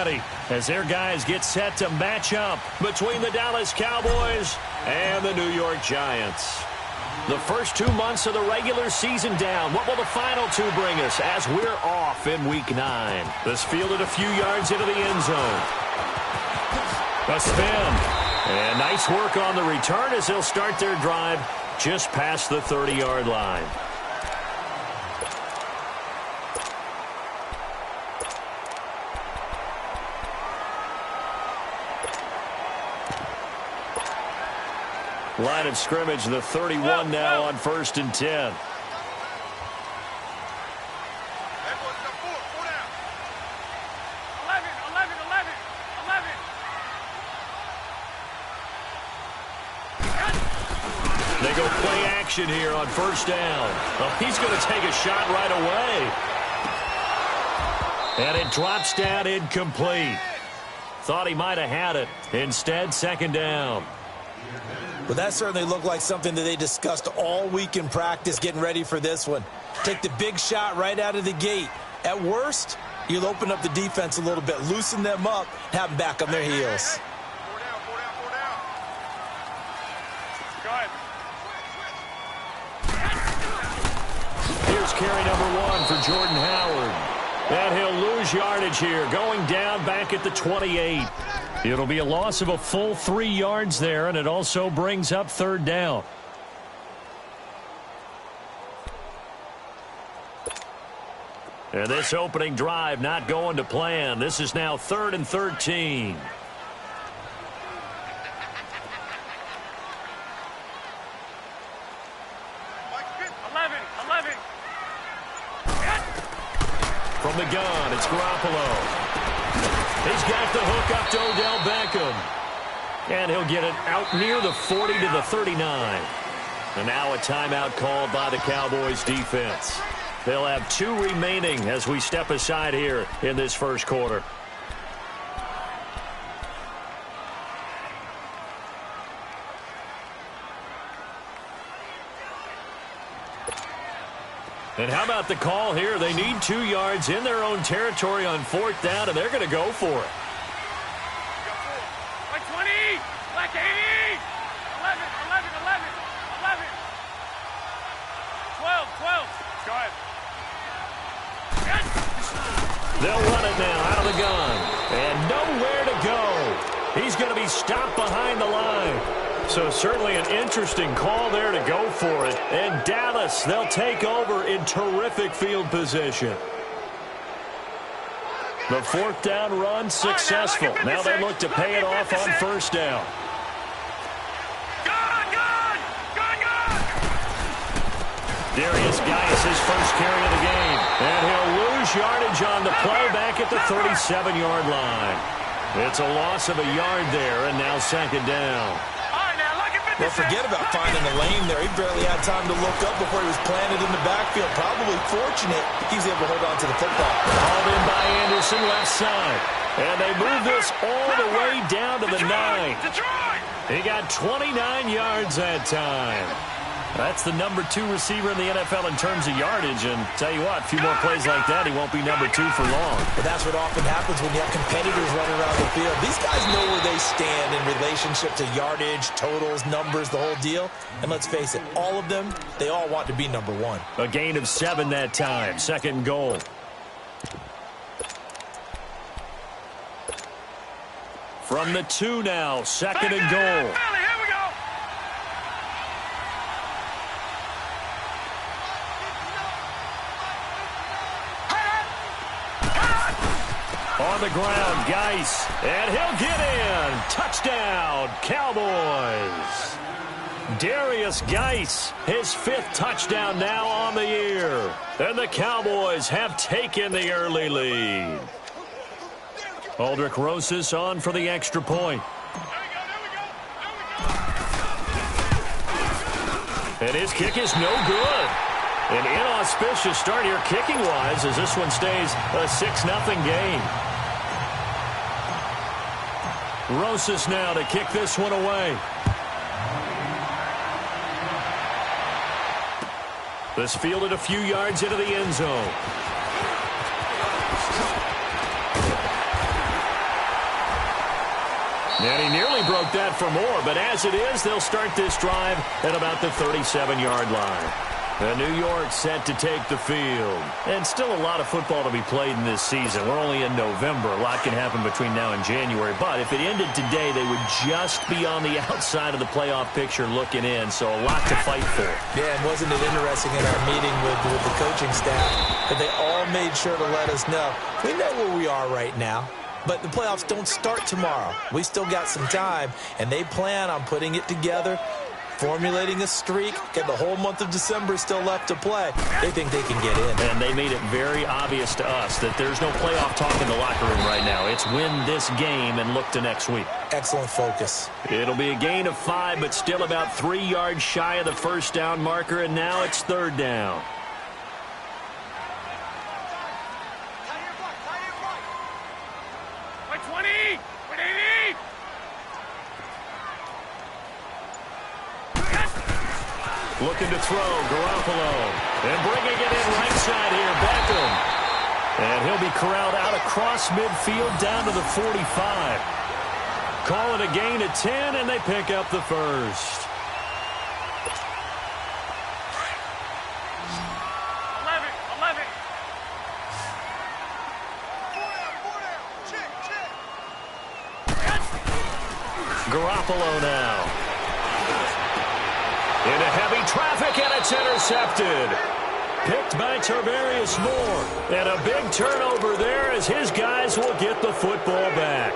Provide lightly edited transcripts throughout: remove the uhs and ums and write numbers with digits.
ready as their guys get set to match up between the Dallas Cowboys and the New York Giants. The first 2 months of the regular season down. What will the final two bring us as we're off in Week 9? This fielded a few yards into the end zone. A spin. And nice work on the return as they'll start their drive just past the 30-yard line. Line of scrimmage, the 31 now on 1st and 10. They go play action here on 1st down. Oh, he's going to take a shot right away. And it drops down incomplete. Thought he might have had it. Instead, 2nd down. Well, that certainly looked like something that they discussed all week in practice getting ready for this one. Take the big shot right out of the gate. At worst, you'll open up the defense a little bit, loosen them up, have them back on their heels. Here's carry number 1 for Jordan Howard. And he'll lose yardage here, going down back at the 28. It'll be a loss of a full 3 yards there, and it also brings up 3rd down. And this opening drive not going to plan. This is now 3rd and 13. From the gun, it's Garoppolo. He's got the hook up to Odell Beckham. And he'll get it out near the 40 to the 39. And now a timeout called by the Cowboys defense. They'll have 2 remaining as we step aside here in this first quarter. And how about the call here? They need 2 yards in their own territory on 4th down, and they're going to go for it. Like 20, like 80, 11, 12. Go ahead. They'll run it now out of the gun. And nowhere to go. He's going to be stopped behind the line. So certainly an interesting call there to go for it. And Dallas, they'll take over in terrific field position. The 4th down run successful. Now they look to pay it off on 1st down. Darius Geis, his first carry of the game. And he'll lose yardage on the play back at the 37-yard line. It's a loss of a yard there, and now 2nd down. Well, forget about finding the lane there. He barely had time to look up before he was planted in the backfield. Probably fortunate he was able to hold on to the football. Hauled in by Anderson, left side. And they move this all the way down to the 9. He got 29 yards that time. That's the number 2 receiver in the NFL in terms of yardage. And tell you what, a few more plays like that, he won't be number 2 for long. But that's what often happens when you have competitors running around the field. These guys know where they stand in relationship to yardage, totals, numbers, the whole deal. And let's face it, all of them, they all want to be number 1. A gain of 7 that time. 2nd goal. From the 2 now, 2nd and goal. On the ground, Geis, and he'll get in. Touchdown, Cowboys. Darius Geis, his 5th touchdown now on the year. And the Cowboys have taken the early lead. Aldrich Rosas on for the extra point. And his kick is no good. An inauspicious start here kicking-wise as this one stays a 6-0 game. Rosas now to kick this one away. This fielded a few yards into the end zone. And he nearly broke that for more, but as it is, they'll start this drive at about the 37-yard line. And New York set to take the field. And still a lot of football to be played in this season. We're only in November. A lot can happen between now and January. But if it ended today, they would just be on the outside of the playoff picture looking in. So a lot to fight for. Yeah, and wasn't it interesting in our meeting with the coaching staff that they all made sure to let us know, we know where we are right now. But the playoffs don't start tomorrow. We still got some time, and they plan on putting it together, formulating a streak, and the whole month of December still left to play. They think they can get in. And they made it very obvious to us that there's no playoff talk in the locker room right now. It's win this game and look to next week. Excellent focus. It'll be a gain of 5, but still about 3 yards shy of the first down marker, and now it's third down. Looking to throw, Garoppolo. And bringing it in right side here, Beckham. And he'll be corralled out across midfield down to the 45. Call it a gain of 10, and they pick up the first. 11. Garoppolo now. Into heavy traffic, and it's intercepted. Picked by Tarvarius Moore. And a big turnover there as his guys will get the football back.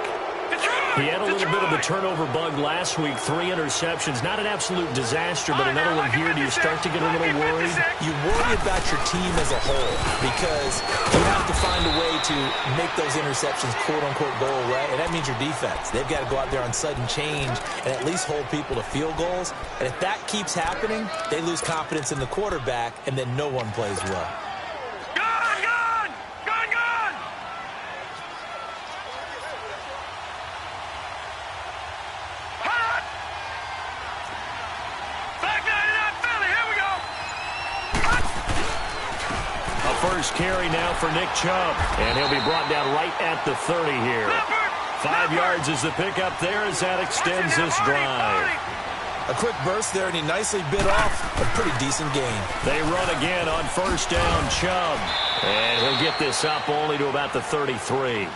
He had a little bit of the turnover bug last week. 3 interceptions. Not an absolute disaster, but another one here. Do you start to get a little worried? You worry about your team as a whole because you have to find a way to make those interceptions, quote-unquote, go away, and that means your defense. They've got to go out there on sudden change and at least hold people to field goals. And if that keeps happening, they lose confidence in the quarterback, and then no one plays well. First carry now for Nick Chubb. And he'll be brought down right at the 30 here. 5 yards is the pickup there as that extends this drive. A quick burst there, and he nicely bit off a pretty decent gain. They run again on first down, Chubb. And he'll get this up only to about the 33.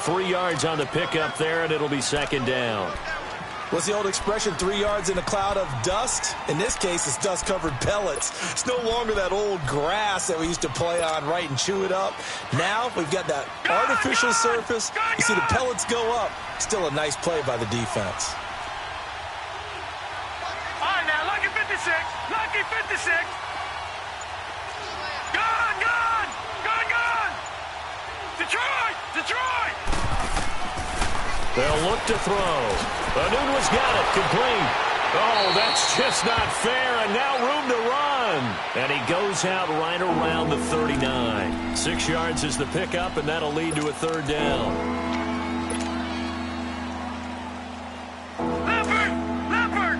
3 yards on the pickup there, and it'll be second down. What's the old expression, 3 yards in a cloud of dust? In this case, it's dust-covered pellets. It's no longer that old grass that we used to play on, right, and chew it up. Now we've got that artificial surface. You see the pellets go up. Still a nice play by the defense. All right, now, lucky 56. Lucky 56. Gone. Detroit. They'll look to throw. Anunu's got it, complete. Oh, that's just not fair, and now room to run. And he goes out right around the 39. 6 yards is the pickup, and that'll lead to a third down. Leopard.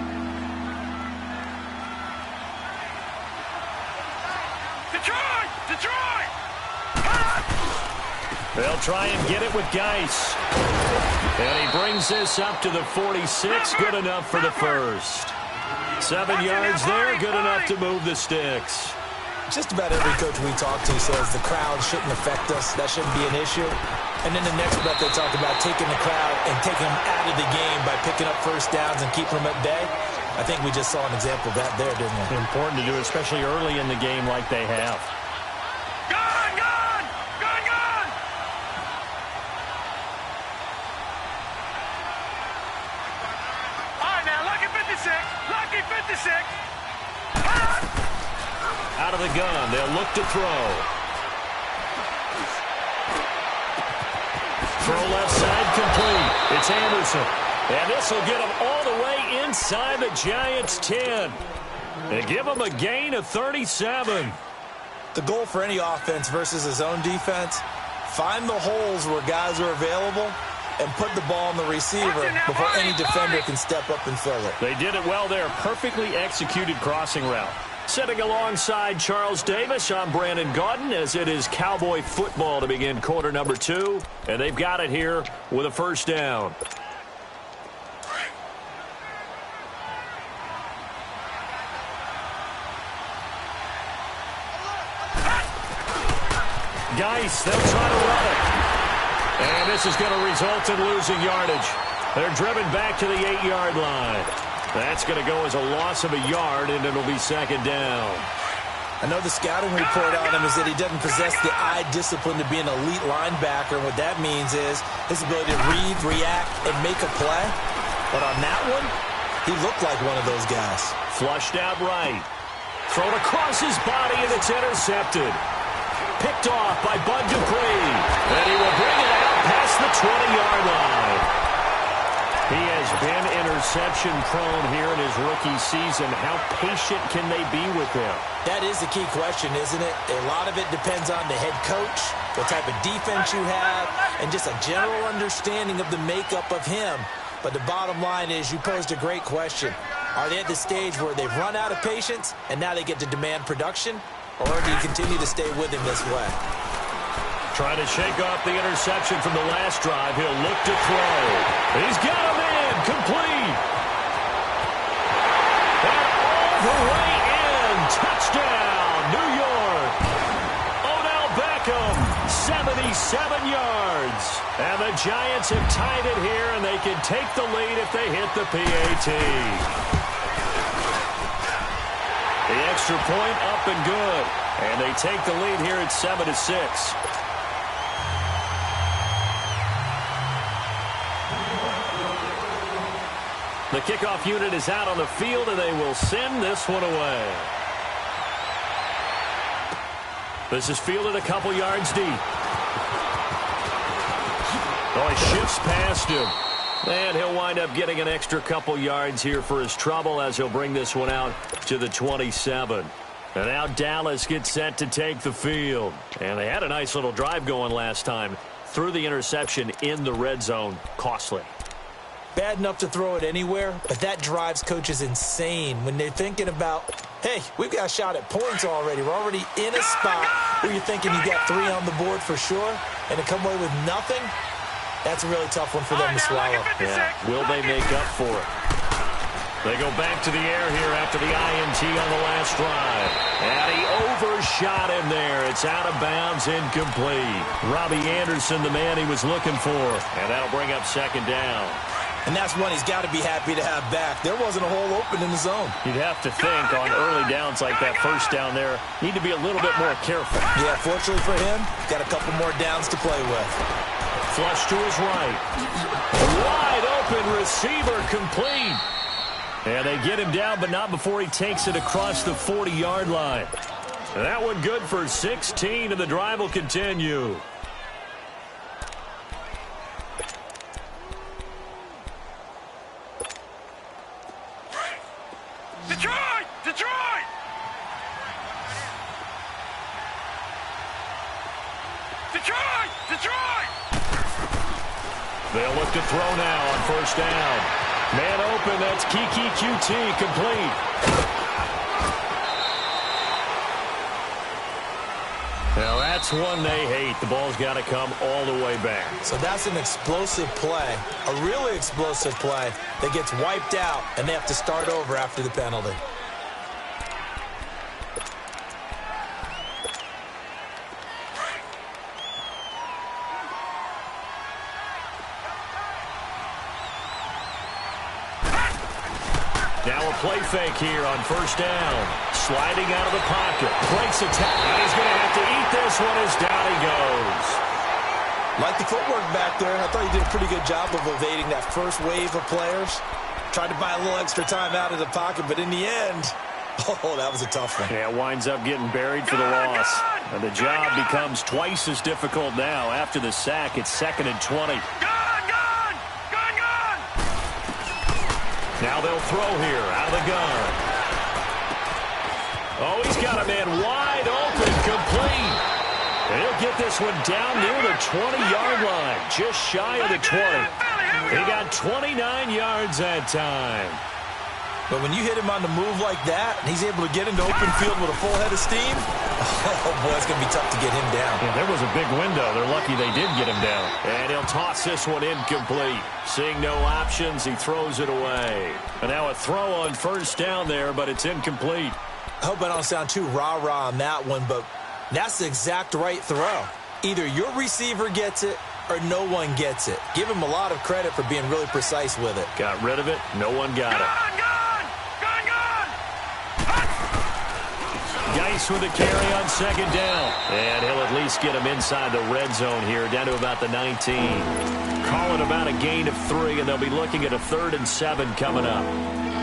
Detroit. They'll try and get it with Geis. And he brings this up to the 46. Good enough for the first. 7 yards there. Good enough to move the sticks. Just about every coach we talk to says the crowd shouldn't affect us. That shouldn't be an issue. And then the next breath they talk about taking the crowd and taking them out of the game by picking up first downs and keeping them at bay. I think we just saw an example of that there, didn't we? Important to do, especially early in the game like they have. Lucky 56. Out of the gun, they'll look to throw. Throw left side complete. It's Anderson. And this will get him all the way inside the Giants' 10. And give him a gain of 37. The goal for any offense versus his own defense, find the holes where guys are available and put the ball on the receiver before any defender can step up and fill it. They did it well there. Perfectly executed crossing route. Sitting alongside Charles Davis, I'm Brandon Gaudin as it is Cowboy football to begin quarter number 2. And they've got it here with a first down. Geis, they'll try to run it. And this is going to result in losing yardage. They're driven back to the 8-yard line. That's going to go as a loss of a yard, and it'll be second down. I know the scouting report on him is that he doesn't possess the eye discipline to be an elite linebacker. And what that means is his ability to read, react, and make a play. But on that one, he looked like one of those guys. Flushed out right. Thrown across his body, and it's intercepted. Picked off by Bud Dupree. And he will bring it out past the 20-yard line. He has been interception-prone here in his rookie season. How patient can they be with him? That is the key question, isn't it? A lot of it depends on the head coach, what type of defense you have, and just a general understanding of the makeup of him. But the bottom line is you posed a great question. Are they at the stage where they've run out of patience and now they get to demand production? Or do you continue to stay with him this way? Trying to shake off the interception from the last drive. He'll look to throw. He's got him in. Complete. And all the way in. Touchdown, New York. Odell Beckham, 77 yards. And the Giants have tied it here, and they can take the lead if they hit the PAT. The extra point up and good. And they take the lead here at 7-6. The kickoff unit is out on the field, and they will send this one away. This is fielded a couple yards deep. Oh, he shifts past him. And he'll wind up getting an extra couple yards here for his trouble as he'll bring this one out to the 27. And now Dallas gets set to take the field. And they had a nice little drive going last time. Threw the interception in the red zone. Costly. Bad enough to throw it anywhere, but that drives coaches insane when they're thinking about, hey, we've got a shot at points already. We're already in a spot where you're thinking you got 3 on the board for sure, and to come away with nothing, that's a really tough one for them to swallow. Yeah. Will they make up for it? They go back to the air here after the INT on the last drive. And he overshot him there. It's out of bounds, incomplete. Robbie Anderson, the man he was looking for. And that'll bring up second down. And that's one he's got to be happy to have back. There wasn't a hole open in the zone. You'd have to think on early downs like that first down there, need to be a little bit more careful. Yeah, fortunately for him, got a couple more downs to play with. Flush to his right. Wide open receiver, complete. And they get him down, but not before he takes it across the 40-yard line. And that one good for 16, and the drive will continue. Detroit! Detroit! Detroit! Detroit! They'll look to throw now on first down. Man open, that's Kiki QT, complete. Now that's one they hate. The ball's got to come all the way back. So that's an explosive play, a really explosive play that gets wiped out, and they have to start over after the penalty. Now a play fake here on first down. Sliding out of the pocket. Breaks a tackle. And he's going to have to eat this one as down he goes. Like the footwork back there, I thought he did a pretty good job of evading that first wave of players. Tried to buy a little extra time out of the pocket, but in the end, oh, that was a tough one. Yeah, winds up getting buried for the loss. And the job becomes twice as difficult now. After the sack, it's 2nd and 20. Now they'll throw here out of the gun. Oh, he's got a man wide open, complete. And he'll get this one down near the 20-yard line, just shy of the 20. He got 29 yards that time. But when you hit him on the move like that, and he's able to get into open field with a full head of steam, oh, boy, it's going to be tough to get him down. Yeah, there was a big window. They're lucky they did get him down. And he'll toss this one incomplete. Seeing no options, he throws it away. And now a throw on first down there, but it's incomplete. I hope I don't sound too rah-rah on that one, but that's the exact right throw. Either your receiver gets it or no one gets it. Give him a lot of credit for being really precise with it. Got rid of it. No one got it. Geis with the carry on second down. And he'll at least get him inside the red zone here, down to about the 19. Call it about a gain of 3, and they'll be looking at a 3rd and 7 coming up.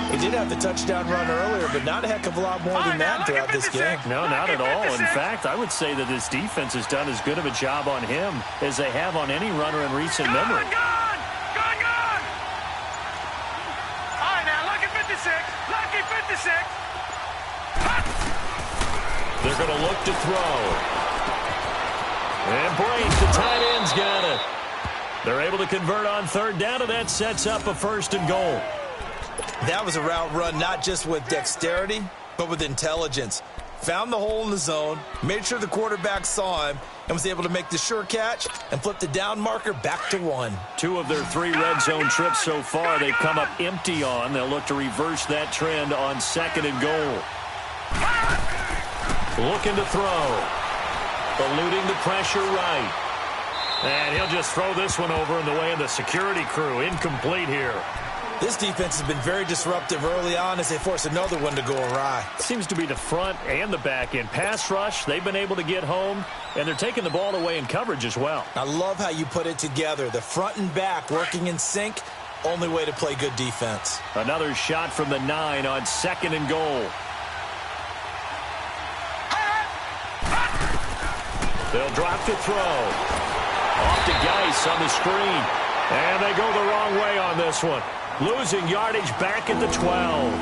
He did have the touchdown run earlier, but not a heck of a lot more than that throughout this game. No, not at all. In fact, I would say that this defense has done as good of a job on him as they have on any runner in recent memory. Gone! All right, now, lucky 56. Lucky 56. They're going to look to throw. And Brate, the tight end's got it. They're able to convert on 3rd down, and that sets up a 1st and goal. That was a route run not just with dexterity, but with intelligence. Found the hole in the zone, made sure the quarterback saw him, and was able to make the sure catch and flip the down marker back to 1. 2 of their 3 red zone trips so far they've come up empty on. They'll look to reverse that trend on 2nd and goal. Looking to throw. Eluding the pressure right. And he'll just throw this one over in the way of the security crew. Incomplete here. This defense has been very disruptive early on as they force another one to go awry. Seems to be the front and the back end. Pass rush, they've been able to get home, and they're taking the ball away in coverage as well. I love how you put it together. The front and back working in sync, only way to play good defense. Another shot from the 9 on 2nd and goal. They'll drop to throw. Off to Geis on the screen. And they go the wrong way on this one. Losing yardage back at the 12.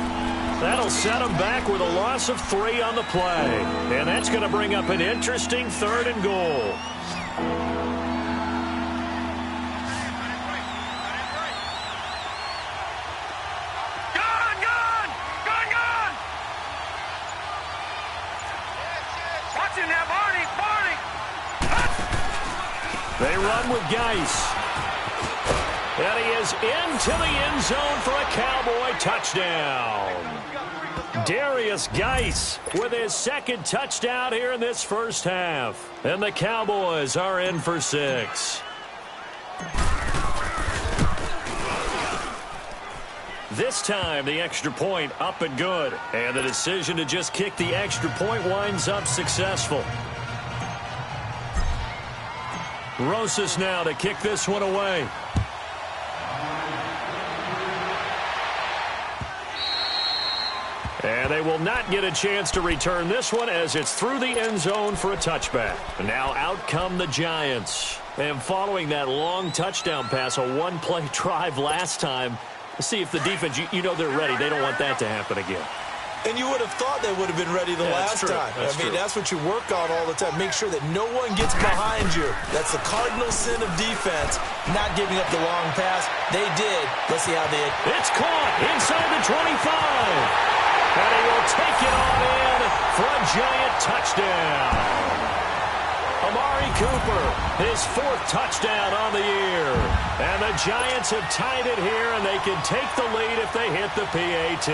That'll set them back with a loss of 3 on the play. And that's going to bring up an interesting 3rd and goal. Gone! Watch him now, Barney! They run with Geis. And he is into the end zone for a Cowboy touchdown. Darius Geis with his 2nd touchdown here in this first half. And the Cowboys are in for 6. This time, the extra point up and good. And the decision to just kick the extra point winds up successful. Rosas now to kick this one away. And they will not get a chance to return this one as it's through the end zone for a touchback. And now out come the Giants. And following that long touchdown pass, a one-play drive last time, see if the defense, you know they're ready. They don't want that to happen again. And you would have thought they would have been ready the last time. That's what you work on all the time. Make sure that no one gets behind you. That's the cardinal sin of defense, not giving up the long pass. They did. Let's see how they... It's caught inside the 25. And he will take it on in for a Giant touchdown. Amari Cooper, his 4th touchdown on the year. And the Giants have tied it here, and they can take the lead if they hit the PAT.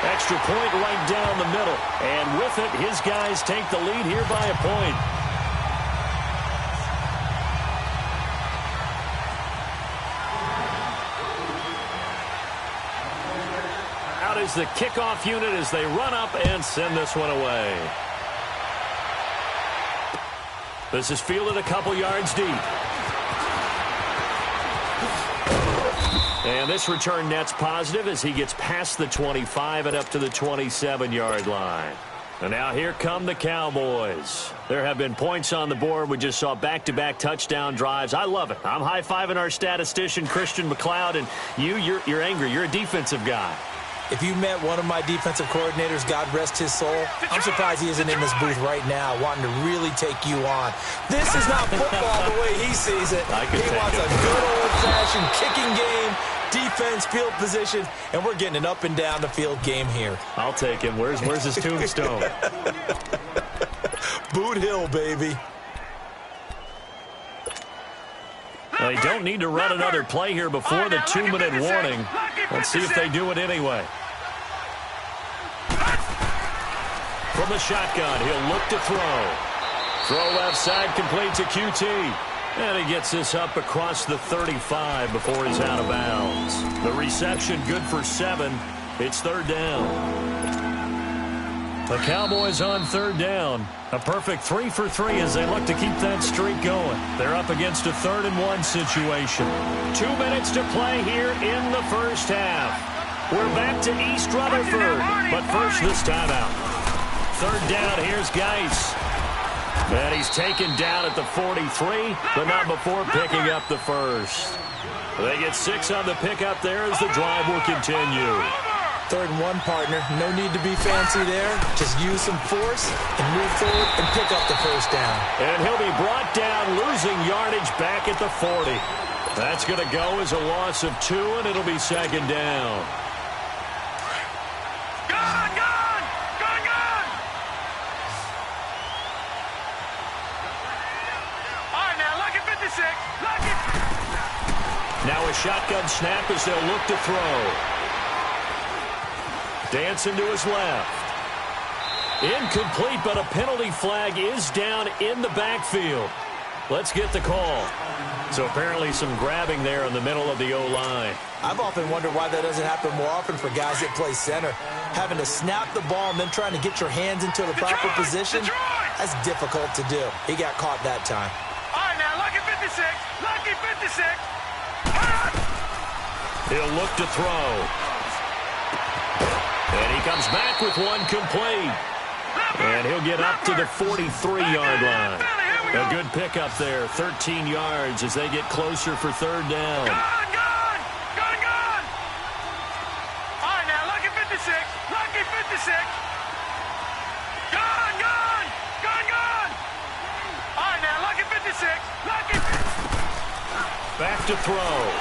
Extra point right down the middle. And with it, his guys take the lead here by a point. Out is the kickoff unit as they run up and send this one away. This is fielded a couple yards deep. And this return net's positive as he gets past the 25 and up to the 27-yard line. And now here come the Cowboys. There have been points on the board. We just saw back-to-back touchdown drives. I love it. I'm high-fiving our statistician, Christian McLeod, and you're angry. You're a defensive guy. If you met one of my defensive coordinators, God rest his soul, I'm surprised he isn't in this booth right now wanting to really take you on. This is not football the way he sees it. He wants a good old-fashioned kicking game, defense, field position, and we're getting an up and down the field game here. I'll take him. Where's his tombstone? Boot Hill, baby. They don't need to run another play here before the 2-minute warning. Let's see if they do it anyway. From the shotgun, he'll look to throw. Throw left side, complete to QT. And he gets this up across the 35 before he's out of bounds. The reception good for 7. It's third down. The Cowboys on third down. A perfect 3 for 3 as they look to keep that streak going. They're up against a 3rd and 1 situation. 2 minutes to play here in the first half. We're back to East Rutherford, but first this timeout. Third down, here's Geis. And he's taken down at the 43, but not before picking up the first. They get 6 on the pickup there as the drive will continue. 3rd and 1, partner. No need to be fancy there. Just use some force and move forward and pick up the first down. And he'll be brought down, losing yardage back at the 40. That's going to go as a loss of 2, and it'll be 2nd down. Now a shotgun snap as they'll look to throw. Dancing to his left. Incomplete, but a penalty flag is down in the backfield. Let's get the call. So apparently some grabbing there in the middle of the O-line. I've often wondered why that doesn't happen more often for guys that play center. Having to snap the ball and then trying to get your hands into the proper position, that's difficult to do. He got caught that time. All right, now, lucky 56. Lucky 56. He'll look to throw. And he comes back with one complete. And he'll get up to the 43-yard line. A good pickup there, 13 yards as they get closer for third down. Gone! All right, now, lucky 56. Lucky 56. Gone! All right, now, lucky 56. Lucky. Back to throw.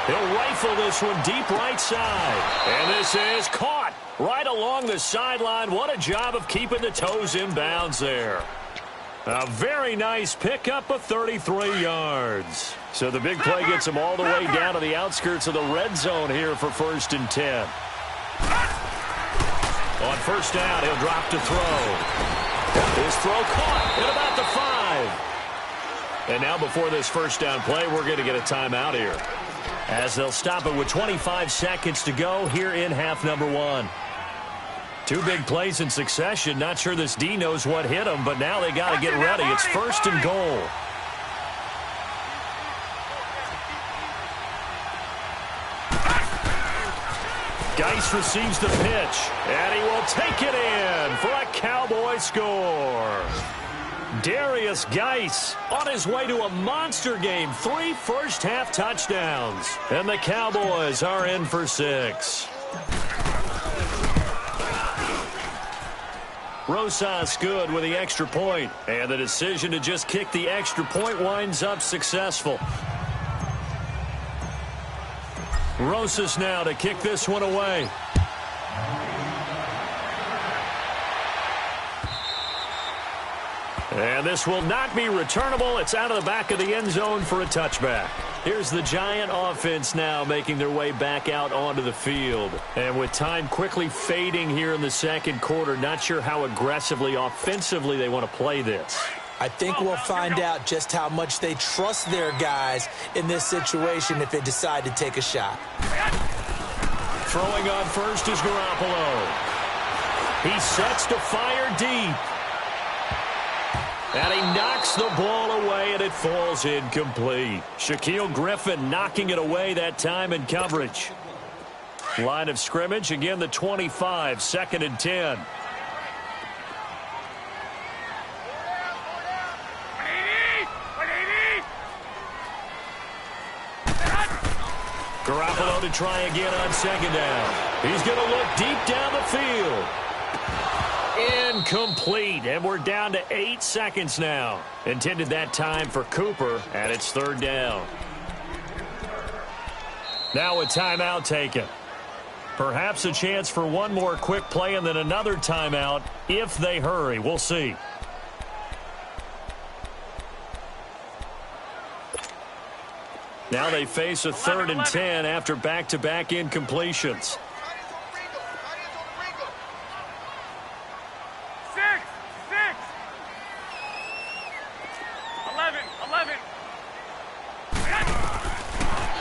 He'll rifle this one deep right side. And this is caught right along the sideline. What a job of keeping the toes in bounds there. A very nice pickup of 33 yards. So the big play gets him all the way down to the outskirts of the red zone here for 1st and 10. On first down, he'll drop to throw. His throw caught at about the 5. And now before this first down play, we're going to get a timeout here, as they'll stop it with 25 seconds to go here in half number 1. 2 big plays in succession. Not sure this D knows what hit him, but now they got to get ready. It's 1st and goal. Geis receives the pitch, and he will take it in for a Cowboy score. Darius Geis on his way to a monster game. 3 first-half touchdowns. And the Cowboys are in for 6. Rosas good with the extra point. And the decision to just kick the extra point winds up successful. Rosas now to kick this one away. And this will not be returnable. It's out of the back of the end zone for a touchback. Here's the Giant offense now making their way back out onto the field. And with time quickly fading here in the second quarter, not sure how aggressively, offensively they want to play this. I think we'll find out just how much they trust their guys in this situation if they decide to take a shot. Throwing on first is Garoppolo. He sets to fire deep. And he knocks the ball away, and it falls incomplete. Shaquille Griffin knocking it away that time in coverage. Line of scrimmage, again the 25, 2nd and 10. Garoppolo to try again on 2nd down. He's going to look deep down the field. Incomplete, and we're down to 8 seconds now. Intended that time for Cooper, and it's 3rd down. Now a timeout taken. Perhaps a chance for one more quick play and then another timeout if they hurry. We'll see. Now they face a 3rd and 10 after back-to-back incompletions. 11.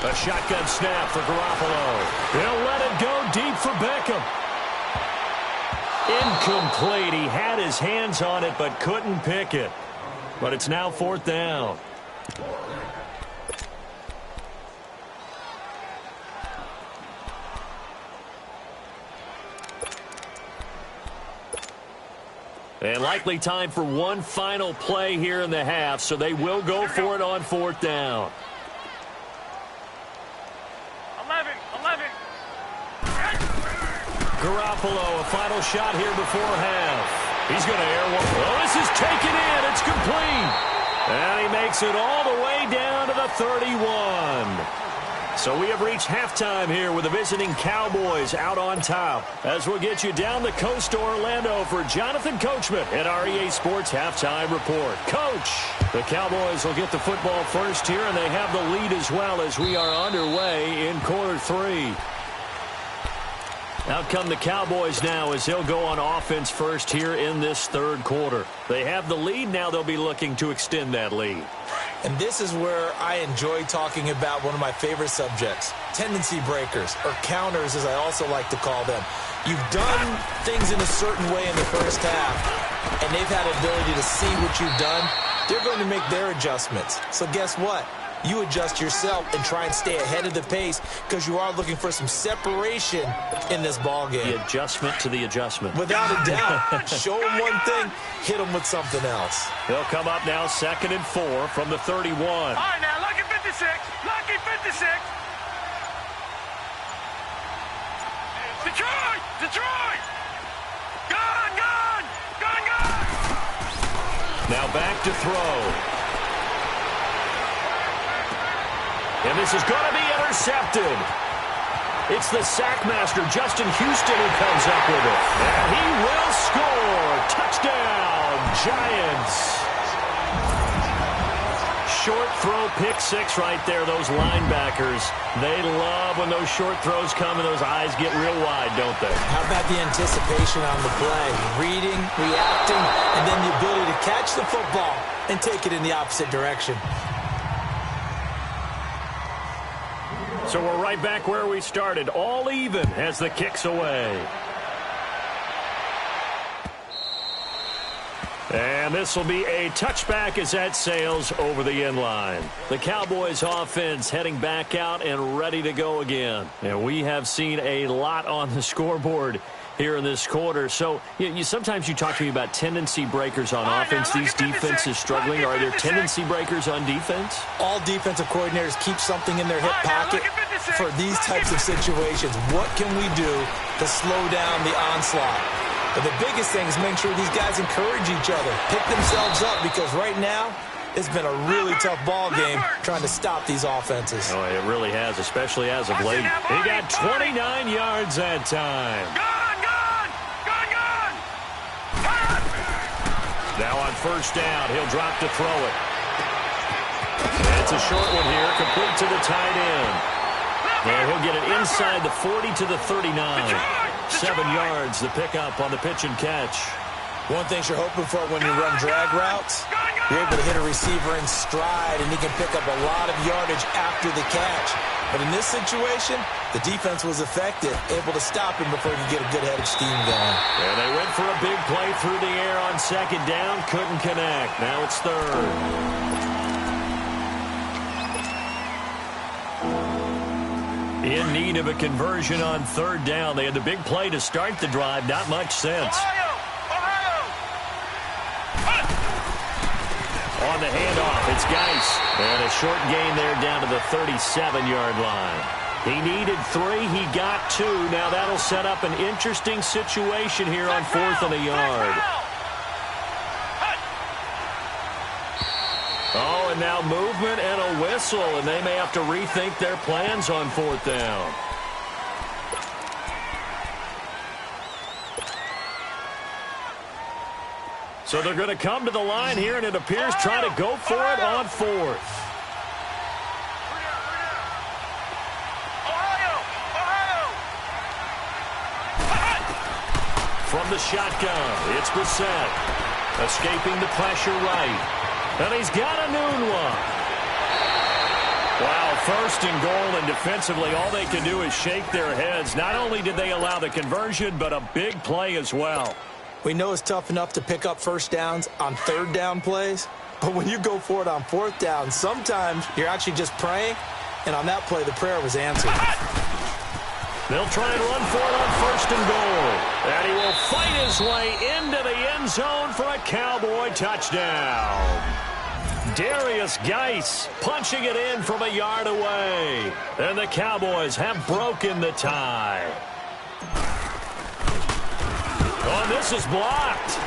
A shotgun snap for Garoppolo. He'll let it go deep for Beckham. Incomplete. He had his hands on it but couldn't pick it. But it's now 4th down. And likely time for one final play here in the half, so they will go for it on 4th down. 11. Garoppolo, a final shot here before half. He's going to air one. Oh, this is taken in. It's complete. And he makes it all the way down to the 31. So we have reached halftime here with the visiting Cowboys out on top. As we'll get you down the coast to Orlando for Jonathan Coachman at our EA Sports Halftime Report. Coach, the Cowboys will get the football first here, and they have the lead as well as we are underway in quarter 3. Out come the Cowboys now as they'll go on offense first here in this 3rd quarter. They have the lead. Now they'll be looking to extend that lead. And this is where I enjoy talking about one of my favorite subjects, tendency breakers, or counters as I also like to call them. You've done things in a certain way in the first half, and they've had the ability to see what you've done. They're going to make their adjustments. So guess what? You adjust yourself and try and stay ahead of the pace because you are looking for some separation in this ball game. The adjustment to the adjustment. Without a doubt. Show them one thing, hit them with something else. They'll come up now 2nd and 4 from the 31. All right, now, lucky 56. Lucky 56. Detroit. Gone. Now back to throw. And this is going to be intercepted. It's the sackmaster, Justin Houston, who comes up with it. And he will score. Touchdown, Giants. Short throw, pick 6 right there. Those linebackers, they love when those short throws come and those eyes get real wide, don't they? How about the anticipation on the play? Reading, reacting, and then the ability to catch the football and take it in the opposite direction. So we're right back where we started, all even as the kick's away. And this will be a touchback as that sails over the end line. The Cowboys offense heading back out and ready to go again. And we have seen a lot on the scoreboard here in this quarter. So sometimes you talk to me about tendency breakers on offense. These defenses struggling. Are there tendency breakers on defense? All defensive coordinators keep something in their hip pocket for these types of situations. What can we do to slow down the onslaught? But the biggest thing is make sure these guys encourage each other, pick themselves up, because right now it's been a really tough ball game trying to stop these offenses. Oh, it really has, especially as of late. He got 29 yards that time. Now on 1st down, he'll drop to throw it. And it's a short one here, complete to the tight end. And he'll get it inside the 40 to the 39. 7 yards, the pickup on the pitch and catch. One thing you're hoping for when you run drag routes, you're able to hit a receiver in stride, and he can pick up a lot of yardage after the catch. But in this situation, the defense was effective, able to stop him before he could get a good head of steam going. And they went for a big play through the air on 2nd down, couldn't connect. Now it's 3rd. In need of a conversion on 3rd down. They had the big play to start the drive. Not much sense. On the handoff, it's Geis. And a short gain there down to the 37-yard line. He needed 3. He got 2. Now that'll set up an interesting situation here on 4th and a yard. Oh, and now movement and a whistle, and they may have to rethink their plans on 4th down. So they're going to come to the line here, and it appears try to go for it on 4th. from the shotgun. It's Brissett. Escaping the pressure right. And he's got a noon one. Wow, first and goal, and defensively, all they can do is shake their heads. Not only did they allow the conversion, but a big play as well. We know it's tough enough to pick up first downs on third down plays, but when you go for it on fourth down, sometimes you're actually just praying, and on that play, the prayer was answered. They'll try and run for it on first and goal. And he will fight his way into the end zone for a Cowboy touchdown. Darius Geis punching it in from a yard away. And the Cowboys have broken the tie. Oh, this is blocked.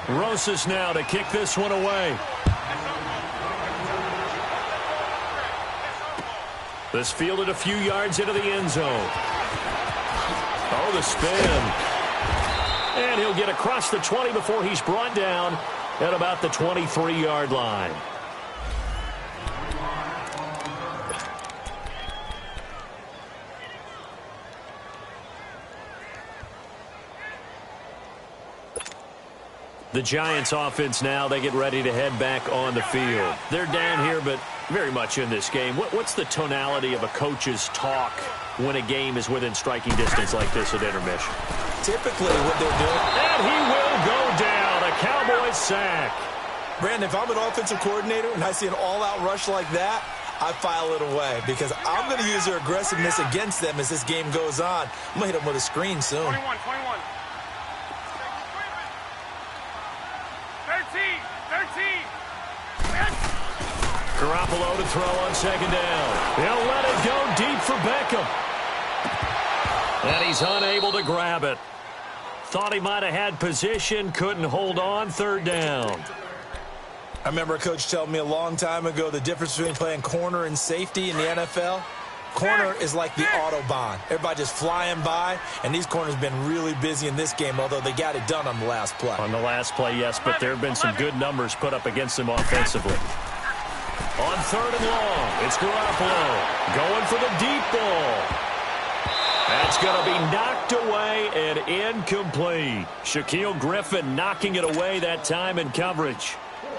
Rosas now to kick this one away. This fielded a few yards into the end zone. Oh, the spin. And he'll get across the 20 before he's brought down at about the 23-yard line. The Giants offense now, they get ready to head back on the field. They're down here, but very much in this game. What's the tonality of a coach's talk when a game is within striking distance like this at intermission? Typically what they're doing. And he will go down. A Cowboys sack. Brandon, if I'm an offensive coordinator and I see an all-out rush like that, I file it away because I'm going to use their aggressiveness against them as this game goes on. I'm going to hit them with a screen soon. 21. 13. Garoppolo to throw on second down. He'll let it go deep for Beckham. And he's unable to grab it. Thought he might have had position, couldn't hold on, third down. I remember a coach telling me a long time ago the difference between playing corner and safety in the NFL. Corner is like the Autobahn. Everybody just flying by, and these corners have been really busy in this game, although they got it done on the last play. On the last play, yes, but there have been some good numbers put up against them offensively. On third and long, it's Garoppolo going for the deep ball. That's going to be knocked away and incomplete. Shaquille Griffin knocking it away that time in coverage.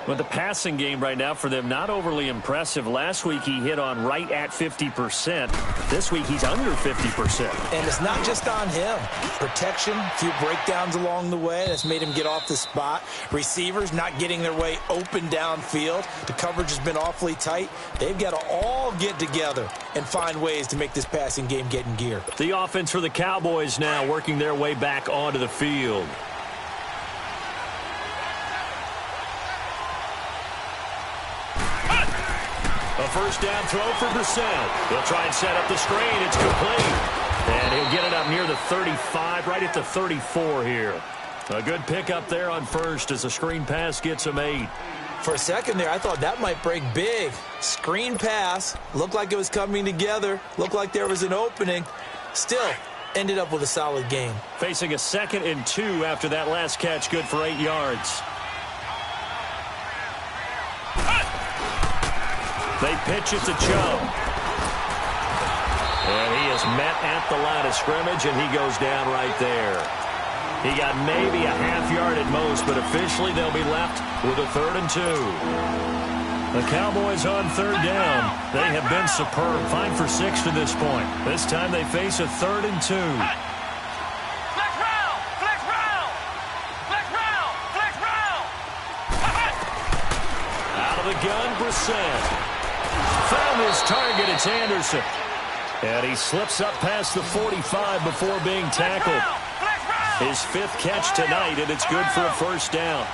But the passing game right now for them, not overly impressive. Last week he hit on right at 50%. This week he's under 50%. And it's not just on him. Protection, a few breakdowns along the way. That's made him get off the spot. Receivers not getting their way open downfield. The coverage has been awfully tight. They've got to all get together and find ways to make this passing game get in gear. The offense for the Cowboys now working their way back onto the field. A first down throw for Brissett. He'll try and set up the screen. It's complete. And he'll get it up near the 35, right at the 34 here. A good pickup there on first as the screen pass gets him 8. For a second there, I thought that might break big. Screen pass. Looked like it was coming together. Looked like there was an opening. Still, ended up with a solid game. Facing a 2nd and 2 after that last catch, good for 8 yards. They pitch it to Chubb. And he is met at the line of scrimmage, and he goes down right there. He got maybe a half yard at most, but officially they'll be left with a 3rd and 2. The Cowboys on third down. They have been superb. 5 for 6 to this point. This time they face a 3rd and 2. Flex round. Out of the gun, Brissett. Found his target, it's Anderson. And he slips up past the 45 before being tackled. His 5th catch tonight, and it's good for a first down.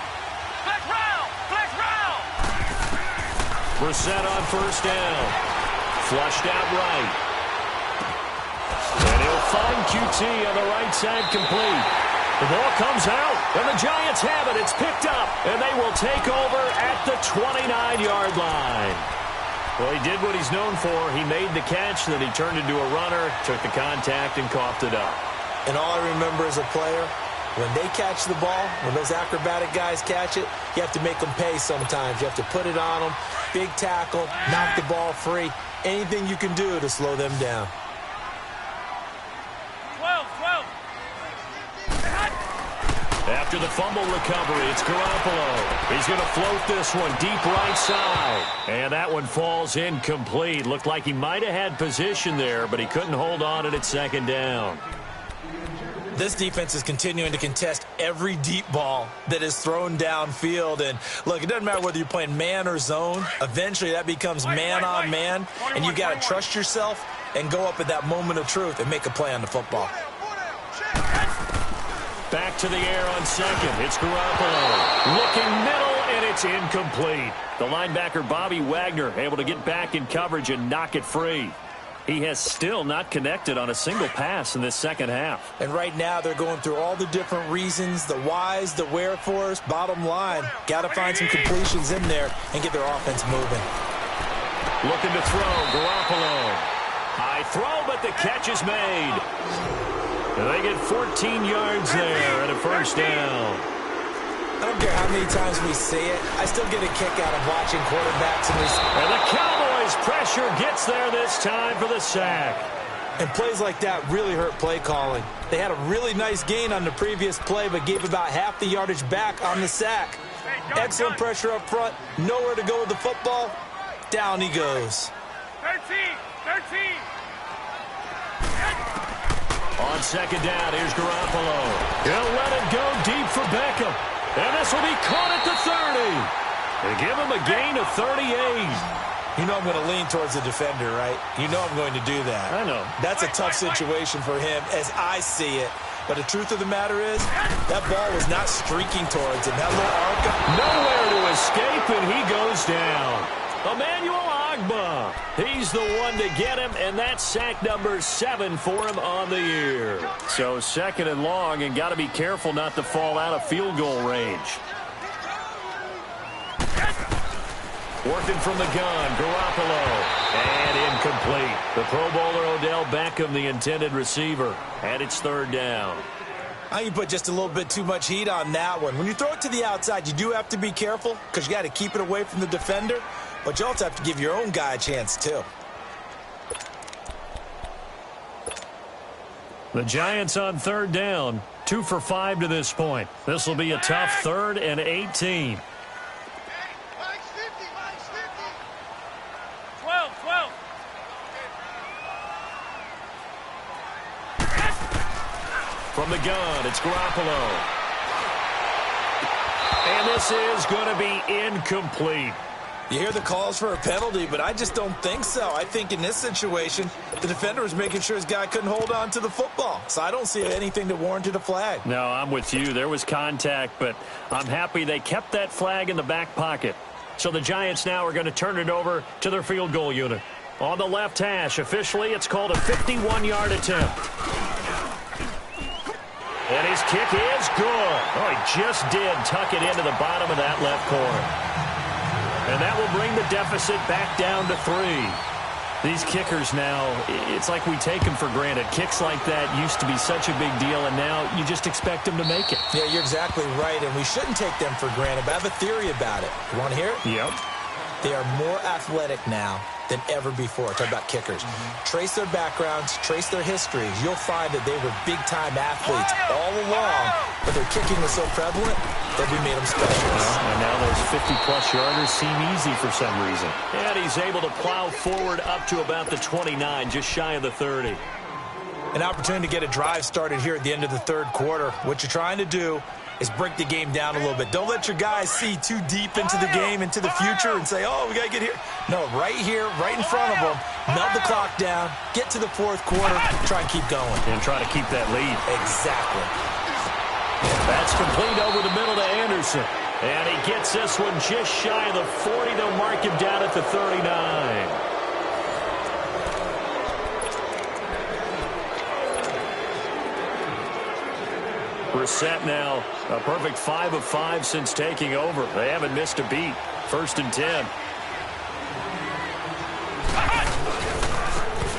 Brissett on first down. Flushed out right. And he'll find QT on the right side complete. The ball comes out, and the Giants have it. It's picked up, and they will take over at the 29-yard line. Well, he did what he's known for. He made the catch, then he turned into a runner, took the contact, and coughed it up. And all I remember as a player, When they catch the ball, when those acrobatic guys catch it, you have to make them pay sometimes. You have to put it on them, big tackle, knock the ball free. Anything you can do to slow them down. 12. After the fumble recovery, it's Garoppolo. He's going to float this one deep right side. And that one falls incomplete. Looked like he might have had position there, but he couldn't hold on to it at second down. This defense is continuing to contest every deep ball that is thrown downfield. And, look, it doesn't matter whether you're playing man or zone. Eventually, that becomes man on man, and you've got to trust yourself and go up at that moment of truth and make a play on the football. Back to the air on second. It's Garoppolo. Looking middle, and it's incomplete. The linebacker, Bobby Wagner, able to get back in coverage and knock it free. He has still not connected on a single pass in this second half. And right now, they're going through all the different reasons, the whys, the wherefores. Bottom line, got to find some completions in there and get their offense moving. Looking to throw, Garoppolo. High throw, but the catch is made. And they get 14 yards there and a first down. I don't care how many times we see it. I still get a kick out of watching quarterbacks. And the Cowboys pressure gets there this time for the sack. And plays like that really hurt play calling. They had a really nice gain on the previous play, but gave about half the yardage back on the sack. Excellent pressure up front. Nowhere to go with the football. Down he goes. 13. On second down, here's Garoppolo. He'll let it go deep for Beckham. And this will be caught at the 30. They give him a gain of 38. You know I'm going to lean towards the defender, right? You know I'm going to do that. I know. That's a tough situation for him as I see it. But the truth of the matter is, that ball was not streaking towards him. That little arc. Nowhere to escape, and he goes down. Emmanuel Ogbah. He's the one to get him, and that's sack number 7 for him on the year. So second and long, and got to be careful not to fall out of field goal range. Working from the gun, Garoppolo. And incomplete. The Pro Bowler Odell Beckham, the intended receiver. And it's third down. I think you put just a little bit too much heat on that one. When you throw it to the outside, you do have to be careful because you got to keep it away from the defender. But you also have to give your own guy a chance, too. The Giants on third down. 2 for 5 to this point. This will be a tough 3rd and 18. 12. From the gun, it's Garoppolo. And this is going to be incomplete. You hear the calls for a penalty, but I just don't think so. I think in this situation, the defender was making sure his guy couldn't hold on to the football. So I don't see anything that warranted a flag. No, I'm with you. There was contact, but I'm happy they kept that flag in the back pocket. So the Giants now are going to turn it over to their field goal unit. On the left hash, officially, it's called a 51-yard attempt. And his kick is good. Oh, he just did tuck it into the bottom of that left corner. And that will bring the deficit back down to 3. These kickers now, it's like we take them for granted. Kicks like that used to be such a big deal, and now you just expect them to make it. Yeah, you're exactly right, and we shouldn't take them for granted. But I have a theory about it. You want to hear it? Yep. They are more athletic now than ever before. Talk about kickers. Trace their backgrounds, trace their histories. You'll find that they were big-time athletes all along, but their kicking was so prevalent that we made them specialists. And now those 50-plus yarders seem easy for some reason. And he's able to plow forward up to about the 29, just shy of the 30. An opportunity to get a drive started here at the end of the third quarter. What you're trying to do is break the game down a little bit. Don't let your guys see too deep into the game, into the future, and say, oh, we got to get here. No, right here, right in front of them, melt the clock down, get to the fourth quarter, try and keep going. And try to keep that lead. Exactly. That's complete over the middle to Anderson. And he gets this one just shy of the 40. They'll mark him down at the 39. Brissett now a perfect 5 of 5 since taking over. They haven't missed a beat. 1st and 10.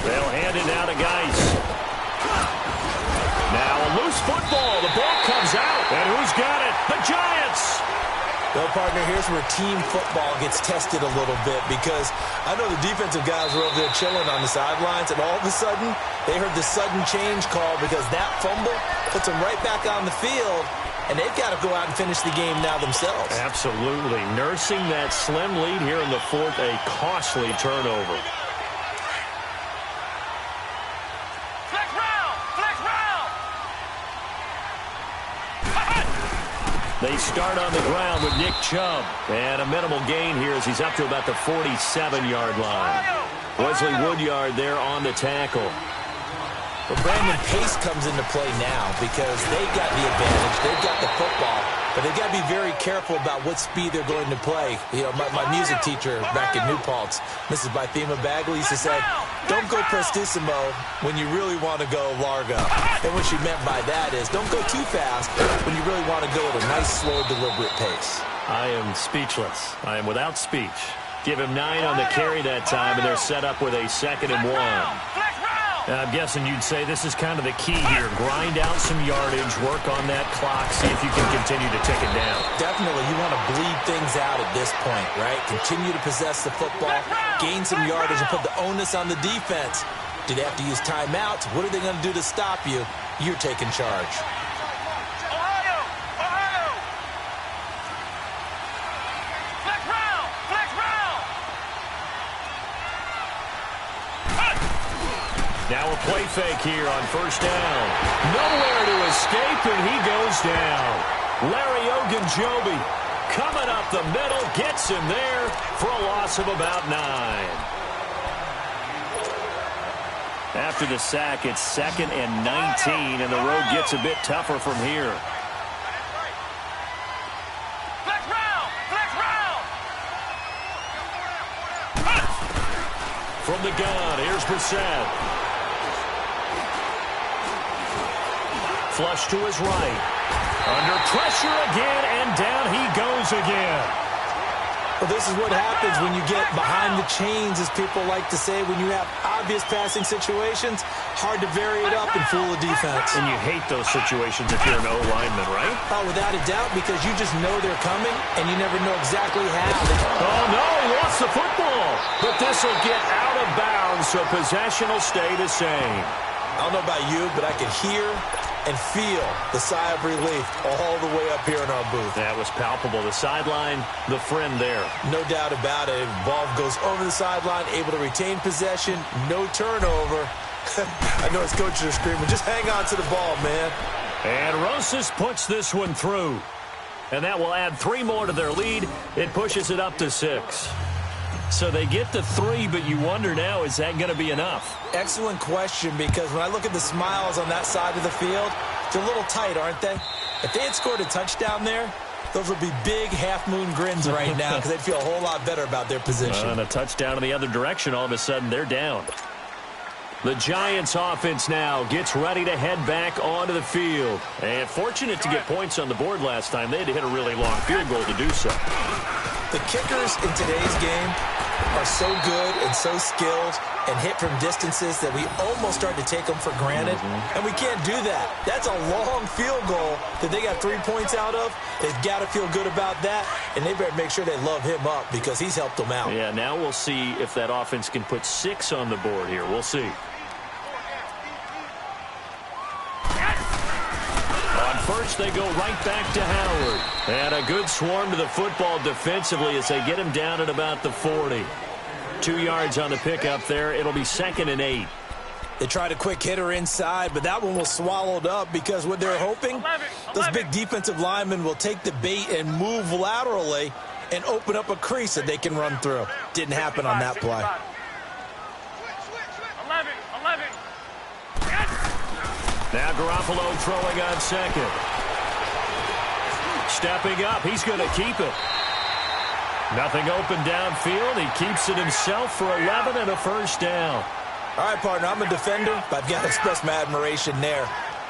They'll hand it now to Geis. Now a loose football. The ball comes out. And who's got it? The Giants! Well, partner, here's where team football gets tested a little bit because I know the defensive guys were over there chilling on the sidelines, and all of a sudden, they heard the sudden change call because that fumble puts them right back on the field, and they've got to go out and finish the game now themselves. Absolutely. Nursing that slim lead here in the fourth, a costly turnover. They start on the ground with Nick Chubb. And a minimal gain here as he's up to about the 47-yard line. Wesley Woodyard there on the tackle. But Brandon, pace comes into play now because they've got the advantage. They've got the football. But they've got to be very careful about what speed they're going to play. You know, my music teacher back in New Paltz, Mrs. Bythema Bagley, used to say, don't go prestissimo when you really want to go largo. And what she meant by that is don't go too fast when you really want to go at a nice, slow, deliberate pace. I am speechless. I am without speech. Give him 9 on the carry that time, and they're set up with a 2nd and 1. I'm guessing you'd say this is kind of the key here. Grind out some yardage, work on that clock, see if you can continue to tick it down. Definitely. You want to bleed things out at this point, right? Continue to possess the football, gain some yardage, and put the onus on the defense. Do they have to use timeouts? What are they going to do to stop you? You're taking charge. Now a play fake here on 1st down. Nowhere to escape, and he goes down. Larry Ogunjobi coming up the middle, gets him there for a loss of about 9. After the sack, it's 2nd and 19, and the road gets a bit tougher from here. From the gun, here's Brissett. Flush to his right. Under pressure again, and down he goes again. Well, this is what happens when you get behind the chains, as people like to say. When you have obvious passing situations, hard to vary it up and fool a defense. And you hate those situations if you're an O-lineman, right? Oh, without a doubt, because you just know they're coming, and you never know exactly how. Oh, no, he lost the football. But this will get out of bounds, so possession will stay the same. I don't know about you, but I can hear and feel the sigh of relief all the way up here in our booth. That was palpable. The sideline, the friend there. No doubt about it. Ball goes over the sideline, able to retain possession, no turnover. I know his coaches are screaming, just hang on to the ball, man. And Rosas puts this one through. And that will add 3 more to their lead. It pushes it up to 6. So they get to 3, but you wonder now, is that going to be enough? Excellent question, because when I look at the smiles on that side of the field, they're a little tight, aren't they? If they had scored a touchdown there, those would be big half-moon grins right now because they'd feel a whole lot better about their position. And a touchdown in the other direction, all of a sudden they're down. The Giants offense now gets ready to head back onto the field. And fortunate to get points on the board last time. They had to hit a really long field goal to do so. The kickers in today's game are so good and so skilled and hit from distances that we almost start to take them for granted. And we can't do that. That's a long field goal that they got 3 points out of. They've got to feel good about that, and they better make sure they love him up because he's helped them out. Yeah, now we'll see if that offense can put 6 on the board here. We'll see. On first, they go right back to Howard. And a good swarm to the football defensively as they get him down at about the 40. 2 yards on the pickup there. It'll be 2nd and 8. They tried a quick hitter inside, but that one was swallowed up because what they're hoping, those big defensive linemen will take the bait and move laterally and open up a crease that they can run through. Didn't happen on that play. 11. Now Garoppolo throwing on second. Stepping up, he's going to keep it. Nothing open downfield. He keeps it himself for 11 and a first down. All right, partner, I'm a defender, but I've got to express my admiration there.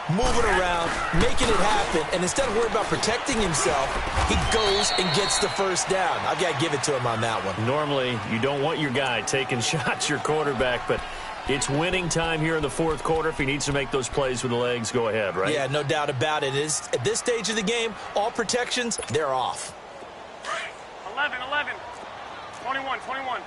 Moving around, making it happen, and instead of worrying about protecting himself, he goes and gets the first down. I've got to give it to him on that one. Normally, you don't want your guy taking shots, your quarterback, but It's winning time here in the fourth quarter. If he needs to make those plays with the legs, go ahead, right? Yeah, no doubt about it. At this stage of the game, all protections, they're off. 11, 21, 21.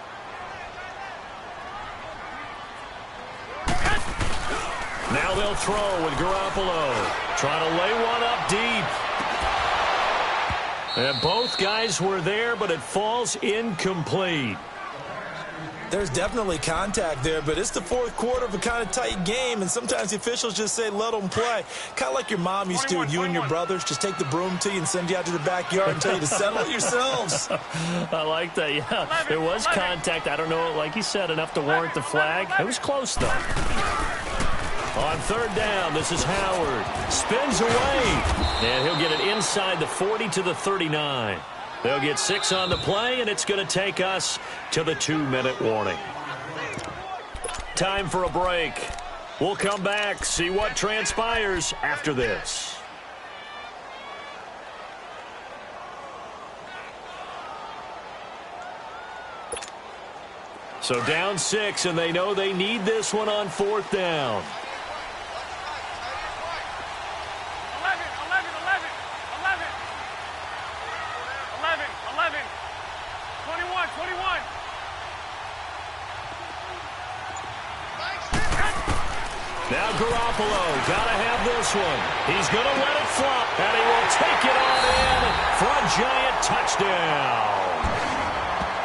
Now they'll throw with Garoppolo. Trying to lay one up deep. And both guys were there, but it falls incomplete. There's definitely contact there, but it's the fourth quarter of a kind of tight game, and sometimes the officials just say, let them play. Kind of like your mom used to with you and your brothers. Just take the broom to you and send you out to the backyard and tell you to settle it yourselves. I like that, yeah. There was contact. I don't know, like you said, enough to warrant the flag. It was close, though. On third down, this is Howard. Spins away. And he'll get it inside the 40 to the 39. They'll get 6 on the play, and it's going to take us to the 2-minute warning. Time for a break. We'll come back, see what transpires after this. So down 6, and they know they need this one on fourth down. 21. Now Garoppolo, gotta have this one. He's gonna let it flop, and he will take it on in for a giant touchdown.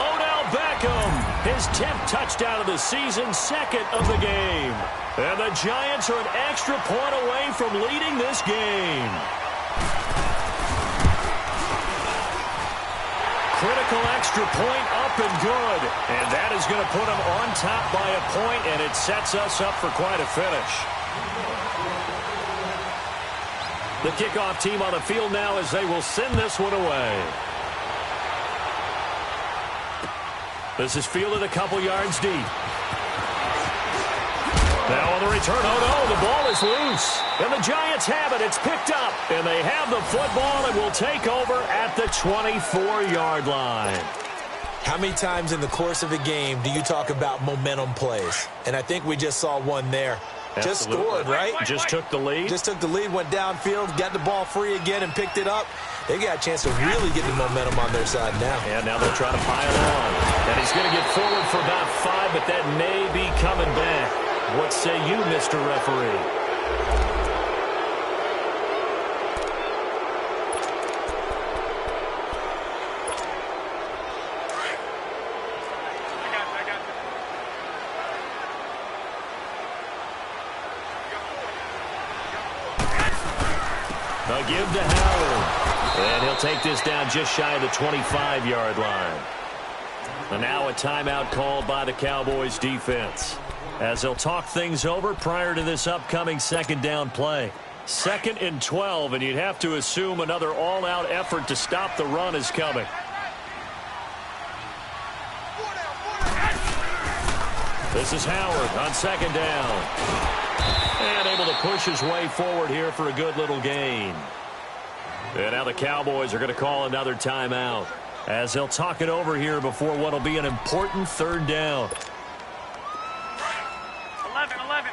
Odell Beckham, his 10th touchdown of the season, 2nd of the game. And the Giants are an extra point away from leading this game. Critical extra point up and good. And that is going to put them on top by a point, and it sets us up for quite a finish. The kickoff team on the field now as they will send this one away. This is fielded a couple yards deep. Now on the return, oh no, the ball is loose. And the Giants have it, it's picked up. And they have the football and will take over at the 24-yard line. How many times in the course of a game do you talk about momentum plays? And I think we just saw one there. Absolutely. Just scored, right? Just took the lead. Just took the lead, went downfield, got the ball free again and picked it up. They got a chance to really get the momentum on their side now. Yeah, now they'll try to pile on. And he's going to get forward for about 5, but that may be coming back. What say you, Mr. Referee? A give to Howard. And he'll take this down just shy of the 25-yard line. And now a timeout called by the Cowboys defense, as they'll talk things over prior to this upcoming second down play. 2nd and 12, and you'd have to assume another all-out effort to stop the run is coming. This is Howard on 2nd down. And able to push his way forward here for a good little gain. And now the Cowboys are going to call another timeout, as they'll talk it over here before what will be an important third down. 11.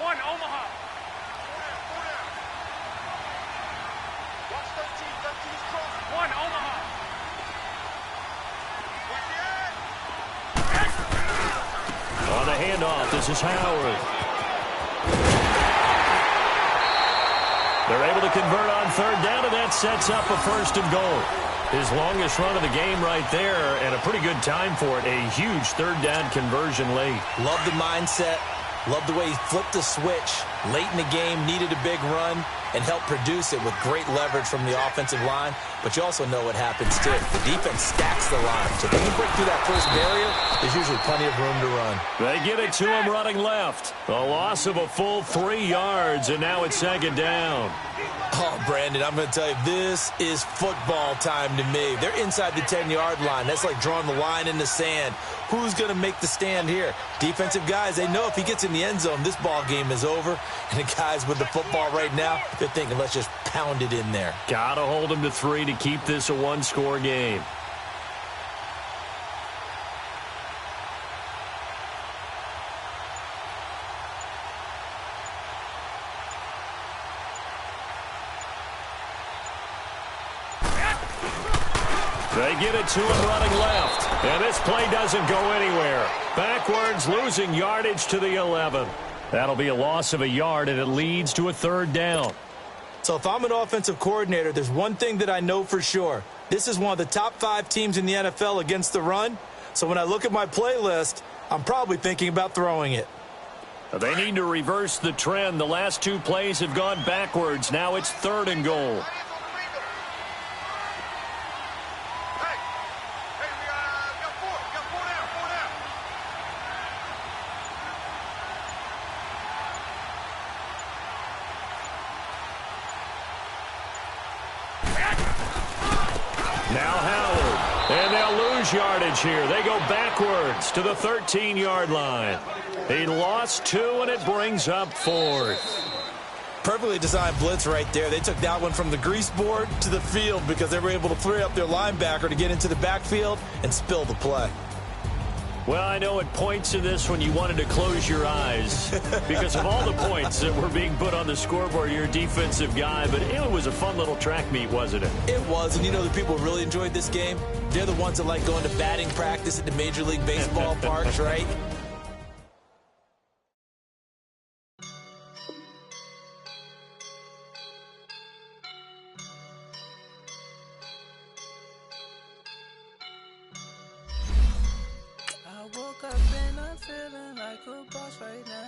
1, Omaha. Watch 13's cross. 1, Omaha. On the handoff, this is Howard. They're able to convert on third down, and that sets up a 1st and goal. His longest run of the game right there, and a pretty good time for it. A huge third down conversion late. Love the mindset. Love the way he flipped the switch late in the game, needed a big run, and helped produce it with great leverage from the offensive line. But you also know what happens, too. The defense stacks the line. So if they can break through that first barrier, there's usually plenty of room to run. They get it to him running left. A loss of a full 3 yards, and now it's 2nd down. Oh, Brandon, I'm going to tell you, this is football time to me. They're inside the 10-yard line. That's like drawing the line in the sand. Who's going to make the stand here? Defensive guys, they know if he gets in the end zone, this ball game is over. And the guys with the football right now, they're thinking, let's just pound it in there. Got to hold him to 3 to keep this a one-score game. They get it to him running left. And this play doesn't go anywhere. Backwards, losing yardage to the 11. That'll be a loss of a yard, and it leads to a third down. So if I'm an offensive coordinator, there's one thing that I know for sure. This is one of the top 5 teams in the NFL against the run. So when I look at my playlist, I'm probably thinking about throwing it. They need to reverse the trend. The last 2 plays have gone backwards. Now it's 3rd and goal. Now Howard, and they'll lose yardage here. They go backwards to the 13-yard line. He lost 2, and it brings up 4th. Perfectly designed blitz right there. They took that one from the grease board to the field because they were able to free up their linebacker to get into the backfield and spill the play. Well, I know at points in this when you wanted to close your eyes because of all the points that were being put on the scoreboard. You're a defensive guy, but it was a fun little track meet, wasn't it? It was, and you know the people who really enjoyed this game? They're the ones that like going to batting practice at the Major League Baseball parks, right? I woke up and I'm feeling like a boss right now.